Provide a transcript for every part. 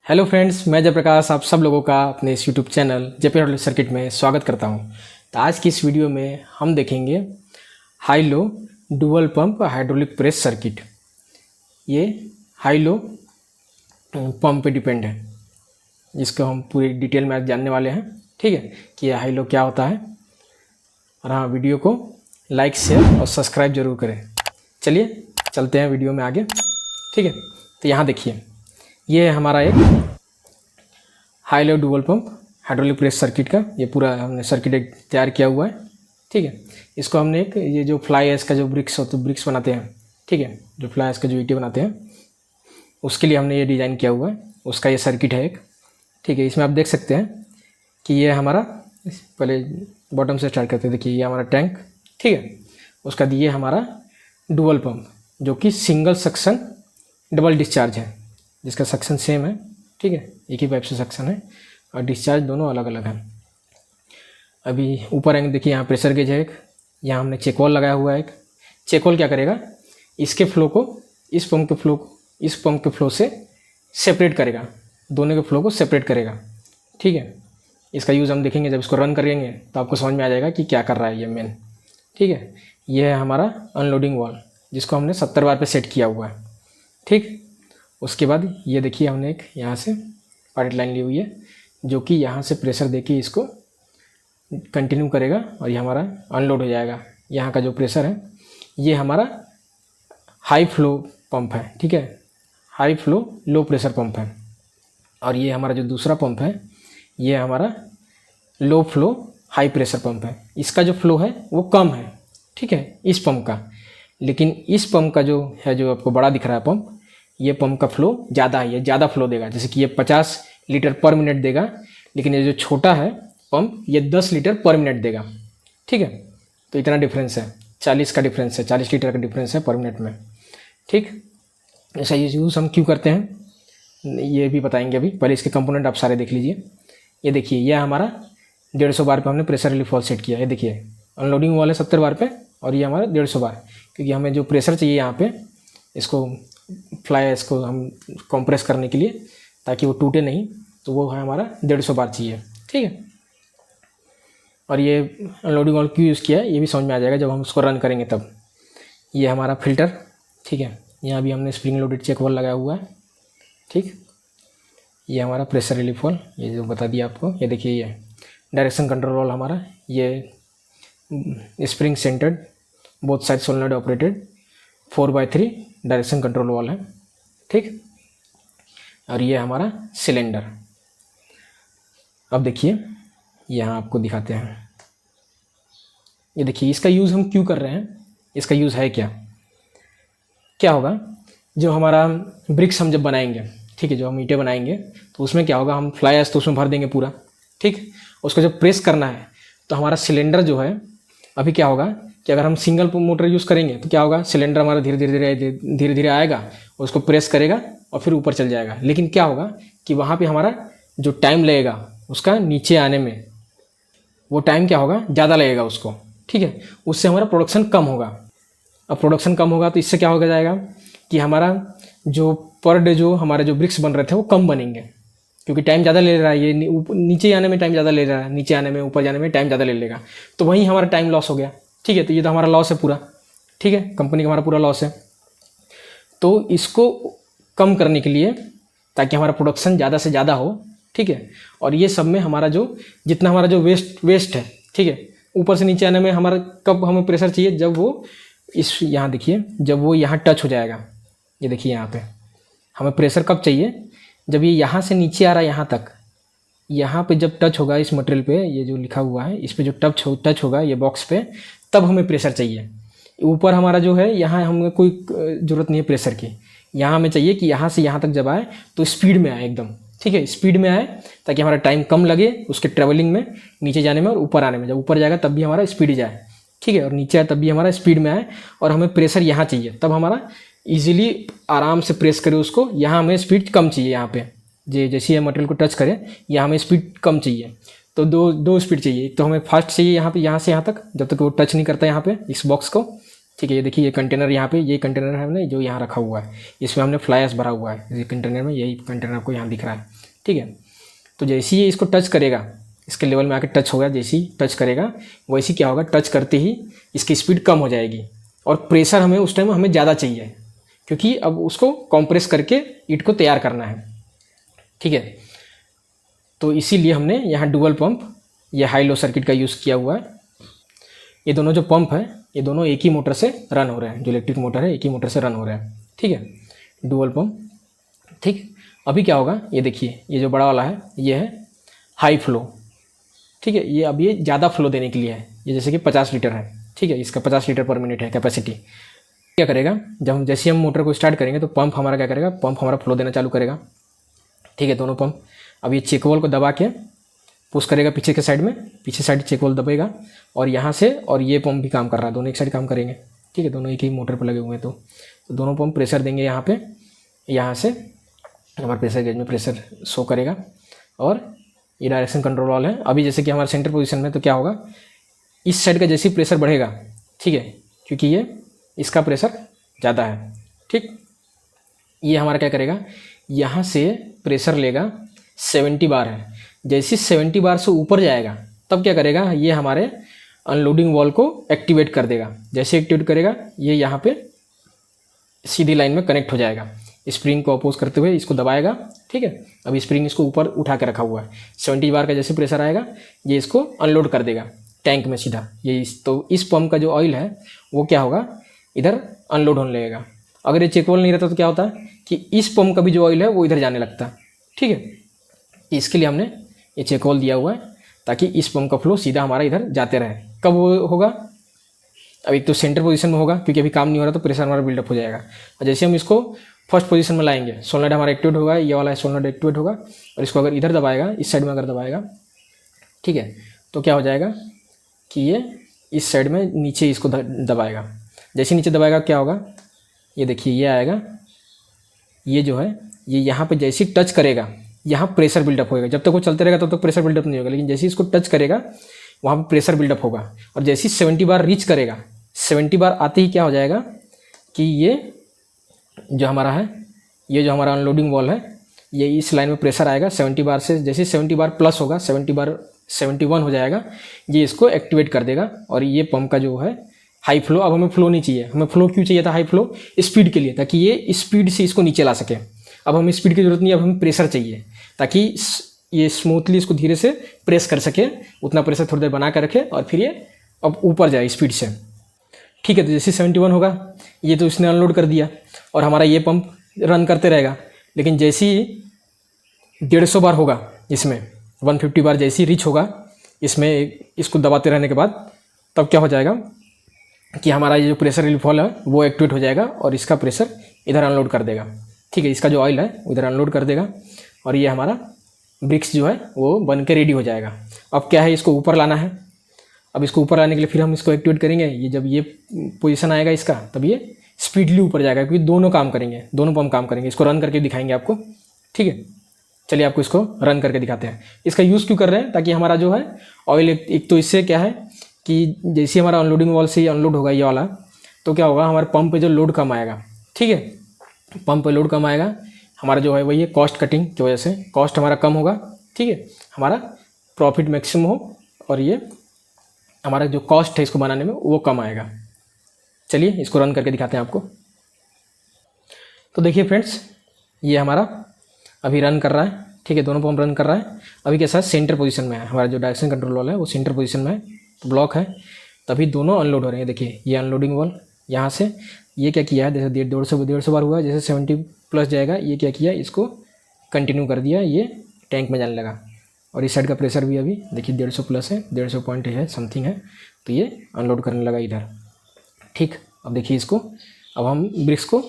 Hello friends, मैं जयप्रकाश आप सब लोगों का अपने इस YouTube channel JP hydraulic circuit में स्वागत करता हूं। तो आज की इस वीडियो में हम देखेंगे high low dual pump hydraulic press circuit. ये हाई लो पंप पे डिपेंड है, जिसको हम पूरी डिटेल में आज जानने वाले हैं। ठीक है कि ये हाई लो क्या होता है। और हाँ, वीडियो को लाइक शेयर और सब्सक्राइब जरूर करें। चलिए चलते हैं वीडियो में आगे। ठीक है, तो यहाँ देखिए, ये है हमारा एक high low dual pump hydraulic press circuit का ये पूरा हमने सर्किट एक तैयार किया हुआ है। ठीक है, इसको हमने एक ये जो फ्लाई ऐश का जो ब्रिक्स बनाते हैं, ठीक है, जो फ्लाई ऐश का जो ईंटें बनाते हैं उसके लिए हमने ये डिज़ाइन किया हुआ है। उसका ये सर्किट है एक। ठीक है, इसमें आप देख सकते हैं कि ये हमारा, पहले बॉटम से स्टार्ट करते हैं। देखिए ये हमारा टैंक, ठीक है, उसका ये हमारा डुअल पंप जो कि सिंगल सक्शन डबल डिस्चार्ज है, जिसका सक्शन सेम है। ठीक है, एक ही पाइप से सक्शन है और डिस्चार्ज दोनों अलग अलग हैं। अभी ऊपर एंगल देखिए, यहाँ प्रेशर गेज है एक, यहाँ हमने चेक वॉल लगाया हुआ है एक। चेक वॉल क्या करेगा, इसके फ्लो को इस पंप के फ्लो से सेपरेट करेगा, दोनों के फ्लो को सेपरेट करेगा। ठीक है, इसका यूज़ हम देखेंगे जब इसको रन करेंगे तो आपको समझ में आ जाएगा कि क्या कर रहा है ये मेन। ठीक है, ये है हमारा अनलोडिंग वॉल, जिसको हमने 70 बार पे सेट किया हुआ है। ठीक, उसके बाद ये देखिए हमने एक यहाँ से पायलट लाइन ली हुई है, जो कि यहाँ से प्रेशर देके इसको कंटिन्यू करेगा और ये हमारा अनलोड हो जाएगा। यहाँ का जो प्रेशर है ये हमारा हाई फ्लो पंप है। ठीक है, high flow low pressure pump है। और ये हमारा जो दूसरा पंप है ये हमारा low flow high pressure pump है। इसका जो फ्लो है वो कम है, ठीक है, इस पंप का। लेकिन इस पंप का जो है, जो आपको बड़ा दिख रहा है पंप, ये पंप का फ्लो ज़्यादा है, ये ज़्यादा फ्लो देगा। जैसे कि ये 50 लीटर पर मिनट देगा, लेकिन ये जो छोटा है पंप ये 10 लीटर पर मिनट देगा। ठीक है, तो इतना डिफरेंस है, 40 का डिफरेंस है, 40 लीटर का डिफरेंस है पर मिनट में। ठीक, ऐसा यूज़ हम क्यों करते हैं ये भी बताएंगे अभी। पहले इसके कंपोनेंट आप सारे देख लीजिए। ये देखिए, ये हमारा 150 बार पे हमने प्रेशर रिलीफ वॉल सेट किया है। ये देखिए अनलोडिंग वॉल है 70 बार पे, और ये हमारा 150 बार, क्योंकि हमें जो प्रेशर चाहिए यहाँ पे इसको फ्लाई इसको हम कंप्रेस करने के लिए, ताकि वो टूटे नहीं, तो वो है हमारा 150 बार चाहिए। ठीक है, और ये अनलोडिंग वॉल क्यों यूज़ किया है ये भी समझ में आ जाएगा जब हम उसको रन करेंगे तब। ये हमारा फिल्टर, ठीक है, यहाँ भी हमने स्प्रिंग लोडेड चेक वॉल लगाया हुआ है। ठीक, ये हमारा प्रेशर रिलीफ वॉल, ये जो बता दिया आपको। ये देखिए, ये डायरेक्शन कंट्रोल वॉल हमारा, ये spring centred both side solenoid operated 4x3 direction control wall है। ठीक, और ये हमारा सिलेंडर। अब देखिए यहाँ आपको दिखाते हैं। ये देखिए, इसका यूज़ हम क्यों कर रहे हैं, इसका यूज़ है क्या। क्या होगा, जो हमारा ब्रिक्स हम जब बनाएंगे, ठीक है, जो हम ईंटें बनाएंगे, तो उसमें क्या होगा, हम फ्लाई ऐश तो उसमें भर देंगे पूरा। ठीक, उसको जब प्रेस करना है तो हमारा सिलेंडर जो है, अभी क्या होगा कि अगर हम सिंगल मोटर यूज़ करेंगे तो क्या होगा, सिलेंडर हमारा धीरे धीरे आएगा, उसको प्रेस करेगा और फिर ऊपर चल जाएगा। लेकिन क्या होगा कि वहाँ पे हमारा जो टाइम लगेगा उसका नीचे आने में, वो टाइम क्या होगा, ज़्यादा लगेगा उसको। ठीक है, उससे हमारा प्रोडक्शन कम होगा। अब प्रोडक्शन कम होगा तो इससे क्या हो जाएगा कि हमारा जो पर डे जो हमारे जो ब्रिक्स बन रहे थे वो कम बनेंगे, क्योंकि टाइम ज़्यादा ले रहा है। ये नीचे आने में टाइम ज़्यादा ले रहा है, नीचे आने में ऊपर जाने में टाइम ज़्यादा ले लेगा, तो वहीं हमारा टाइम लॉस हो गया। ठीक है, तो ये तो हमारा लॉस है पूरा। ठीक है, कंपनी का हमारा पूरा लॉस है। तो इसको कम करने के लिए, ताकि हमारा प्रोडक्शन ज़्यादा से ज़्यादा हो, ठीक है, और ये सब में हमारा जो जितना हमारा जो वेस्ट है, ठीक है, ऊपर से नीचे आने में हमारा कब हमें प्रेशर चाहिए, जब वो यहाँ देखिए, जब वो यहाँ टच हो जाएगा। ये देखिए यहाँ पे हमें प्रेशर कब चाहिए, जब ये यहाँ से नीचे आ रहा है यहाँ तक, यहाँ पे जब टच होगा इस मटेरियल पे, ये जो लिखा हुआ है इस पे जो टच होगा ये बॉक्स पे, तब हमें प्रेशर चाहिए। ऊपर हमारा जो है यहाँ हमें कोई ज़रूरत नहीं है प्रेशर की, यहाँ हमें चाहिए कि यहाँ से यहाँ तक जब आए तो स्पीड में आए एकदम। ठीक है, स्पीड में आए ताकि हमारा टाइम कम लगे उसके ट्रेवलिंग में, नीचे जाने में और ऊपर आने में। जब ऊपर जाएगा तब भी हमारा स्पीड जाए, ठीक है, और नीचे आए तब भी हमारा स्पीड में आए, और हमें प्रेशर यहाँ चाहिए, तब हमारा ईजिली आराम से प्रेस करे उसको। यहाँ हमें स्पीड कम चाहिए, यहाँ पे जैसे ये मटेरियल को टच करें यहाँ हमें स्पीड कम चाहिए, तो दो स्पीड चाहिए। तो हमें फास्ट चाहिए यहाँ पे, यहाँ से यहाँ तक, जब तक वो टच नहीं करता यहाँ पे इस बॉक्स को, ठीक है। ये देखिए ये कंटेनर यहाँ पे, ये कंटेनर है ना जो यहाँ रखा हुआ है, इसमें हमने फ्लाई ऐश भरा हुआ है। ये कंटेनर में यही कंटेनर आपको यहाँ दिख रहा है। ठीक है, तो जैसे ही ये इसको टच करेगा, इसके लेवल में आके टच होगा, जैसे ही टच करेगा वैसे क्या होगा, टच करते ही इसकी स्पीड कम हो जाएगी और प्रेशर हमें उस टाइम हमें ज़्यादा चाहिए, क्योंकि अब उसको कॉम्प्रेस करके ईंट को तैयार करना है। ठीक है, तो इसीलिए हमने यहाँ डुअल पंप, ये हाई लो सर्किट का यूज़ किया हुआ है। ये दोनों जो पंप है ये दोनों एक ही मोटर से रन हो रहे हैं, जो इलेक्ट्रिक मोटर है एक ही मोटर से रन हो रहे हैं। ठीक है, डुअल पंप। ठीक, अभी क्या होगा, ये देखिए ये जो बड़ा वाला है ये है हाई फ्लो। ठीक है, ये अब ये ज़्यादा फ्लो देने के लिए है, ये जैसे कि 50 लीटर है। ठीक है, इसका 50 लीटर पर मिनट है कैपेसिटी। क्या करेगा, जब हम जैसे हम मोटर को स्टार्ट करेंगे तो पंप हमारा क्या करेगा, पंप हमारा फ्लो देना चालू करेगा। ठीक है, दोनों पंप। अब ये चेक वाल्व को दबा के पुश करेगा पीछे के साइड में, पीछे साइड चेक वाल्व दबेगा और यहाँ से, और ये पंप भी काम कर रहा है, दोनों एक साइड काम करेंगे। ठीक है, दोनों एक ही मोटर पर लगे हुए हैं, तो दोनों पंप प्रेशर देंगे यहाँ पे, यहाँ से हमारे प्रेशर गेज में प्रेशर शो करेगा। और ये डायरेक्शन कंट्रोल वाल है। अभी जैसे कि हमारा सेंटर पोजीशन में, तो क्या होगा, इस साइड का जैसे ही प्रेशर बढ़ेगा, ठीक है, क्योंकि ये इसका प्रेशर ज़्यादा है। ठीक, ये हमारा क्या करेगा, यहाँ से प्रेशर लेगा 70 बार है, जैसे 70 बार से ऊपर जाएगा तब क्या करेगा, ये हमारे अनलोडिंग वॉल को एक्टिवेट कर देगा। जैसे एक्टिवेट करेगा ये यहाँ पे सीधी लाइन में कनेक्ट हो जाएगा, स्प्रिंग को अपोज करते हुए इसको दबाएगा। ठीक है, अभी स्प्रिंग इसको ऊपर उठा के रखा हुआ है, 70 बार का जैसे प्रेशर आएगा ये इसको अनलोड कर देगा टैंक में सीधा। ये तो इस पंप का जो ऑयल है वो क्या होगा, इधर अनलोड होने लगेगा। अगर ये चेक वाल्व नहीं रहता तो क्या होता है कि इस पंप का भी जो ऑयल है वो इधर जाने लगता। ठीक है, इसके लिए हमने ये चेक वाल्व दिया हुआ है ताकि इस पंप का फ्लो सीधा हमारा इधर जाते रहे। कब वो होगा, अब एक तो सेंटर पोजीशन में होगा क्योंकि अभी काम नहीं हो रहा तो प्रेशर हमारा बिल्डअप हो जाएगा। और जैसे हम इसको फर्स्ट पोजीशन में लाएंगे, सोलनॉइड हमारा एक्टिवेट होगा, ये वाला सोलनॉइड एक्टिवेट होगा, और इसको अगर इधर दबाएगा, इस साइड में अगर दबाएगा, ठीक है, तो क्या हो जाएगा कि ये इस साइड में नीचे इसको दबाएगा। जैसे नीचे दबाएगा क्या होगा, ये देखिए ये आएगा, ये जो है ये यहाँ पे जैसे ही टच करेगा यहाँ प्रेशर बिल्डअप होएगा। जब तक वो चलते रहेगा तब तक प्रेशर बिल्डअप नहीं होगा, लेकिन जैसे ही इसको टच करेगा वहाँ पे प्रेशर बिल्डअप होगा। और जैसे ही 70 बार रीच करेगा, 70 बार आते ही क्या हो जाएगा कि ये जो हमारा है, ये जो हमारा अनलोडिंग वॉल है, ये इस लाइन में प्रेशर आएगा 70 बार से। जैसे 70 बार प्लस होगा, 70 बार 71 हो जाएगा, ये इसको एक्टिवेट कर देगा। और ये पंप का जो है हाई फ्लो, अब हमें फ्लो नहीं चाहिए, हमें फ्लो क्यों चाहिए था, हाई फ्लो स्पीड के लिए, ताकि ये स्पीड से इसको नीचे ला सके। अब हमें स्पीड की जरूरत नहीं, अब हमें प्रेशर चाहिए ताकि ये स्मूथली इसको धीरे से प्रेस कर सके। उतना प्रेशर थोड़ी देर बना कर रखे और फिर ये अब ऊपर जाए स्पीड से। ठीक है, तो जैसे 71 होगा, ये तो इसने अनलोड कर दिया और हमारा ये पंप रन करते रहेगा। लेकिन जैसे ही 150 बार होगा, इसमें 150 बार जैसे ही रीच होगा इसमें, इसको दबाते रहने के बाद, तब क्या हो जाएगा कि हमारा ये जो प्रेशर रिलीफ वाल्व है वो एक्टिवेट हो जाएगा और इसका प्रेशर इधर अनलोड कर देगा। ठीक है, इसका जो ऑयल है इधर अनलोड कर देगा और ये हमारा ब्रिक्स जो है वो बन के रेडी हो जाएगा। अब क्या है, इसको ऊपर लाना है। अब इसको ऊपर लाने के लिए फिर हम इसको एक्टिवेट करेंगे। ये जब ये पोजीशन आएगा इसका, तब ये स्पीडली ऊपर जाएगा, क्योंकि दोनों काम करेंगे, दोनों पंप काम करेंगे। इसको रन करके दिखाएंगे आपको। ठीक है, चलिए आपको इसको रन करके दिखाते हैं। इसका यूज़ क्यों कर रहे हैं, ताकि हमारा जो है ऑयल, एक तो इससे क्या है कि जैसे हमारा अनलोडिंग वॉल से अनलोड होगा ये वाला, तो क्या होगा, हमारे पंप पे जो लोड कम आएगा। ठीक है, पंप पे लोड कम आएगा, हमारा जो है वही कॉस्ट कटिंग की वजह से कॉस्ट हमारा कम होगा। ठीक है, हमारा प्रॉफिट मैक्सिमम हो और ये हमारा जो कॉस्ट है इसको बनाने में वो कम आएगा। चलिए इसको रन करके दिखाते हैं आपको। तो देखिए फ्रेंड्स, ये हमारा अभी रन कर रहा है। ठीक है, दोनों पंप रन कर रहा है। अभी कैसा है, सेंटर पोजीशन में है, हमारा जो डायरेक्शन कंट्रोल वाला है वो सेंटर पोजीशन में है, ब्लॉक है, तभी दोनों अनलोड हो रहे हैं। देखिए ये अनलोडिंग वॉल यहाँ से, ये क्या किया है, जैसे 150 बार हुआ है, जैसे 70 प्लस जाएगा, ये क्या किया, इसको कंटिन्यू कर दिया, ये टैंक में जाने लगा। और इस साइड का प्रेशर भी अभी देखिए 150 प्लस है, 150 पॉइंट है समथिंग है, तो ये अनलोड करने लगा इधर। ठीक, अब देखिए इसको, अब हम ब्रिक्स को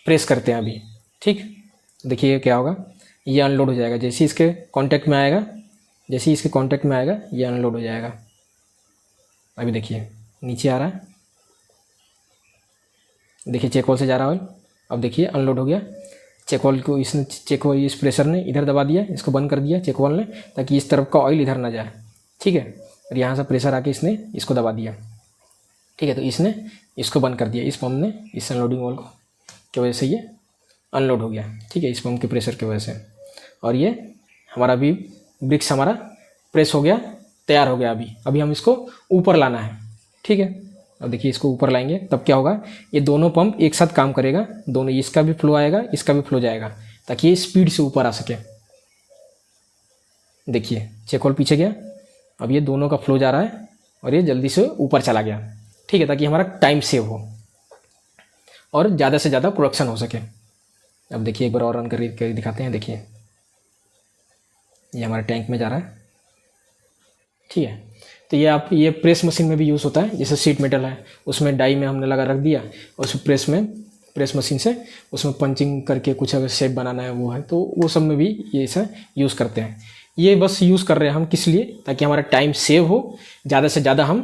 प्रेस करते हैं अभी। ठीक, देखिए क्या होगा, ये अनलोड हो जाएगा। जैसे इसके कांटेक्ट में आएगा, जैसे इसके कांटेक्ट में आएगा ये अनलोड हो जाएगा। अभी देखिए नीचे आ रहा है, देखिए चेक होल से जा रहा है ऑयल। अब देखिए अनलोड हो गया। चेक होल को इसने, चेक होल इस प्रेशर ने इधर दबा दिया, इसको बंद कर दिया चेक होल ने, ताकि इस तरफ का ऑयल इधर ना जाए। ठीक है, और यहाँ से प्रेशर आके इसने इसको दबा दिया। ठीक है, तो इसने इसको बंद कर दिया, इस पंप ने इस अनलोडिंग वाल्व की वजह से ये अनलोड हो गया। ठीक है, इस पंप के प्रेशर की वजह से। और ये हमारा अभी ब्रिक्स हमारा प्रेस हो गया, तैयार हो गया। अभी हम इसको ऊपर लाना है। ठीक है, अब देखिए इसको ऊपर लाएंगे तब क्या होगा, ये दोनों पंप एक साथ काम करेगा, दोनों, इसका भी फ्लो आएगा, इसका भी फ्लो जाएगा, ताकि ये स्पीड से ऊपर आ सके। देखिए चेक होल पीछे गया, अब ये दोनों का फ्लो जा रहा है और ये जल्दी से ऊपर चला गया। ठीक है, ताकि हमारा टाइम सेव हो और ज़्यादा से ज़्यादा प्रोडक्शन हो सके। अब देखिए एक बार और रन कर दिखाते हैं। देखिए ये हमारे टैंक में जा रहा है। ठीक है, तो ये प्रेस मशीन में भी यूज़ होता है। जैसे शीट मेटल है, उसमें डाई में हमने लगा रख दिया, और उस प्रेस मशीन से उसमें पंचिंग करके कुछ अगर शेप बनाना है वो है, तो वो सब में भी ये ऐसा यूज़ करते हैं। ये बस यूज़ कर रहे हैं हम किस लिए, ताकि हमारा टाइम सेव हो, ज़्यादा से ज़्यादा हम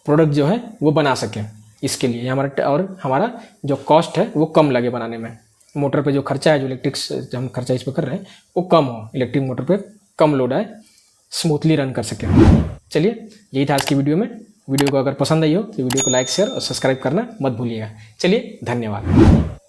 प्रोडक्ट जो है वो बना सकें। इसके लिए हमारा जो कॉस्ट है वो कम लगे बनाने में। मोटर पे जो खर्चा है, जो हम खर्चा इस पर कर रहे हैं वो कम हो, इलेक्ट्रिक मोटर पे कम लोड आए, स्मूथली रन कर सकें। चलिए यही था आज की वीडियो में। वीडियो को अगर पसंद आई हो तो वीडियो को लाइक, शेयर और सब्सक्राइब करना मत भूलिएगा। चलिए धन्यवाद।